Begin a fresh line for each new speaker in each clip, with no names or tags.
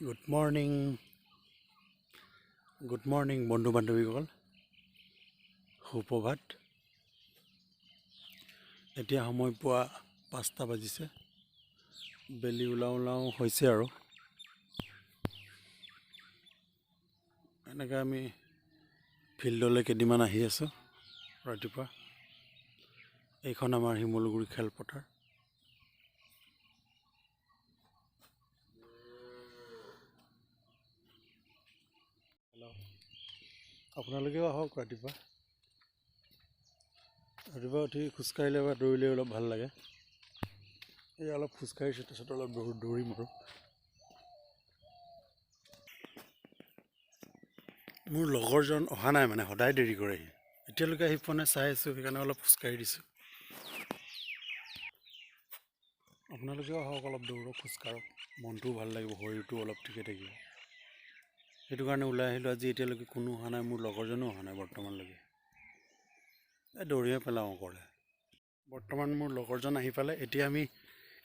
Good morning, বন্ধু বান্ধৱীসকল সুপ্ৰভাত। এতিয়া সময় পুৱা 5টা বাজিছে, বেলি ওলাও হৈছে আৰু এনেকৈ আমি ফিল্ডলৈ কেইদিনমান আহি আছোঁ ৰাতিপুৱা। এইখন আমাৰ শিমলুগুৰি খেলপথাৰ। আপোনালোকেও আহক ৰাতিপুৱা উঠি খোজকাঢ়িলে বা দৌৰিলে অলপ ভাল লাগে। এই অলপ খোজকাঢ়িছোঁ, তাৰপিছত অলপ দৌৰিম আৰু। মোৰ লগৰজন অহা নাই, মানে সদায় দেৰি কৰেহি। এতিয়ালৈকে আহি পোৱা নাই, চাই আছোঁ, সেইকাৰণে অলপ খোজকাঢ়ি দিছোঁ। আপোনালোকেও আহক, অলপ দৌৰক, খোজকাঢ়ক, মনটোও ভাল লাগিব, শৰীৰটো অলপ ঠিকে থাকিব। সেইটো কাৰণে ওলাই আহিলোঁ আজি। এতিয়ালৈকে কোনো অহা নাই, মোৰ লগৰজনো অহা নাই বৰ্তমানলৈকে। দৌৰিয়ে পেলাওঁ কৰে। বৰ্তমান মোৰ লগৰজন আহি পালে। এতিয়া আমি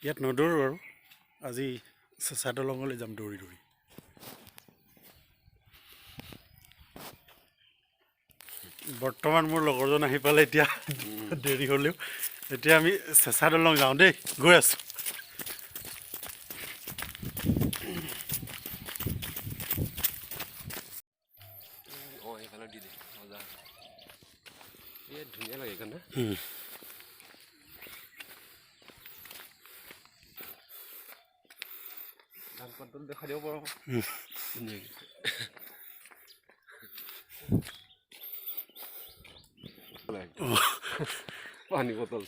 ইয়াত নদৌৰোঁ আৰু আজি চেঁচা দলঙলৈ যাম দৌৰি। বৰ্তমান মোৰ লগৰজন আহি পালে, এতিয়া দেৰি হ'লেও এতিয়া আমি চেঁচা দলং যাওঁ দেই, গৈ আছোঁ।
ধুনীয়া লাগে এইখন ধান পাতটো দেখাই দিব পাৰোঁ ধুনীয়াকৈ। পানী বটল।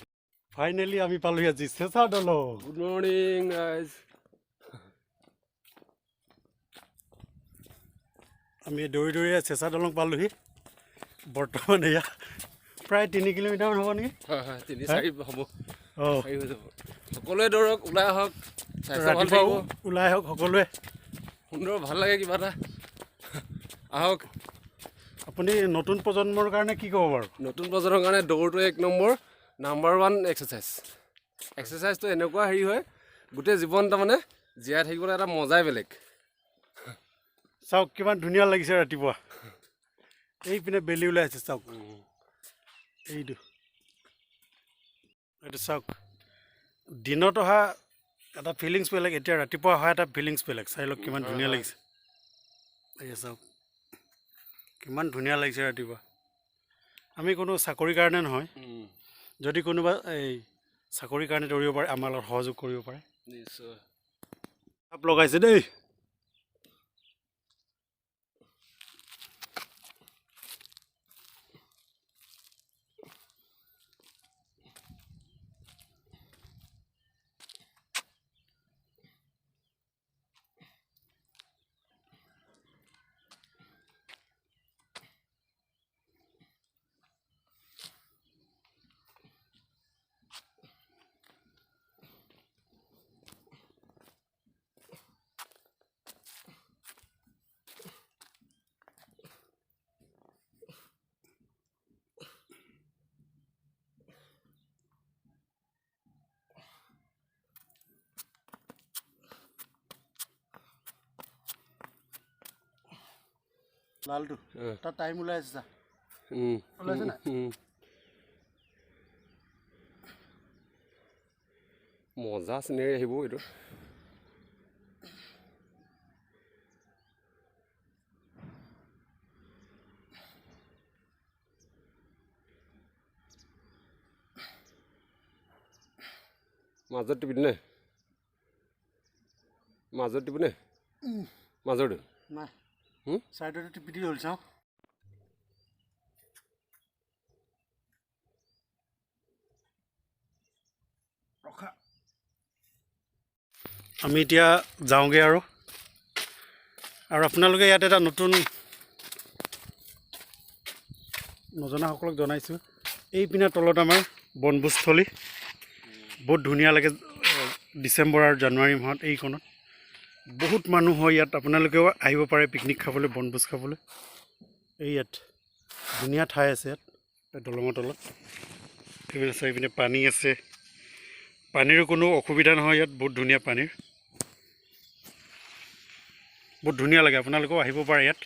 ফাইনেলি আমি পালোঁ আজি চেঁচা দলং।
Good morning guys.
আমি দৌৰি চেঁচা দলং পালোঁহি। বৰ্তমান এয়া প্ৰায় 3 কিলোমিটাৰমান হ'ব নেকি?
হয় হয়, 3-4 হ'ব।
অঁ,
হৈ যাব। সকলোৱে দৌৰক, ওলাই আহক,
ৰাতিপুৱাও ওলাই আহক সকলোৱে।
সুন্দৰ ভাল লাগে কিবা এটা। আহক।
আপুনি নতুন প্ৰজন্মৰ কাৰণে কি ক'ব বাৰু?
নতুন প্ৰজন্মৰ কাৰণে দৌৰটো 1 নাম্বাৰ 1 এক্সাৰচাইজ। এক্সাৰচাইজটো এনেকুৱা হেৰি হয়, গোটেই জীৱন তাৰমানে জীয়াই থাকিবলৈ এটা মজাই বেলেগ।
চাওক কিমান ধুনীয়া লাগিছে ৰাতিপুৱা। এইপিনে বেলি ওলাই আছে, চাওক এইটো চাওক। দিনত অহা এটা ফিলিংছ বেলেগ, এতিয়া ৰাতিপুৱা অহা এটা ফিলিংছ বেলেগ। চাই লওক কিমান ধুনীয়া লাগিছে। এই চাওক কিমান ধুনীয়া লাগিছে ৰাতিপুৱা। আমি কোনো চাকৰিৰ কাৰণে নহয়, যদি কোনোবা এই চাকৰিৰ কাৰণে দৌৰিব পাৰে, আমাৰ লগত সহযোগ কৰিব পাৰে।
নিশ্চয়
চাপ লগাইছে দেই। লালটো তাৰ টাইম ওলাই আছে, ওলাইছে নাই?
মজা চিনেৰি আহিব এইটো। মাজত টিপিনে মাজৰটো
নাই, চাইডতে টিপি দি হ'ল। চাওঁ ৰখা, আমি এতিয়া যাওঁগৈ আৰু আপোনালোকে ইয়াত এটা নজনাসকলক জনাইছোঁ, এইপিনে তলত আমাৰ বনভোজস্থলী বহুত ধুনীয়া লাগে। ডিচেম্বৰ আৰু জানুৱাৰী মাহত এইখনত বহুত মানুহ হয়। ইয়াত আপোনালোকেও আহিব পাৰে পিকনিক খাবলৈ, বনভোজ খাবলৈ। এই ইয়াত ধুনীয়া ঠাই আছে, ইয়াত দলঙৰ তলত এইপিনে আছে। এইপিনে পানী আছে, পানীৰো কোনো অসুবিধা নহয় ইয়াত, বহুত ধুনীয়া পানীৰ। বহুত ধুনীয়া লাগে, আপোনালোকেও আহিব পাৰে ইয়াত।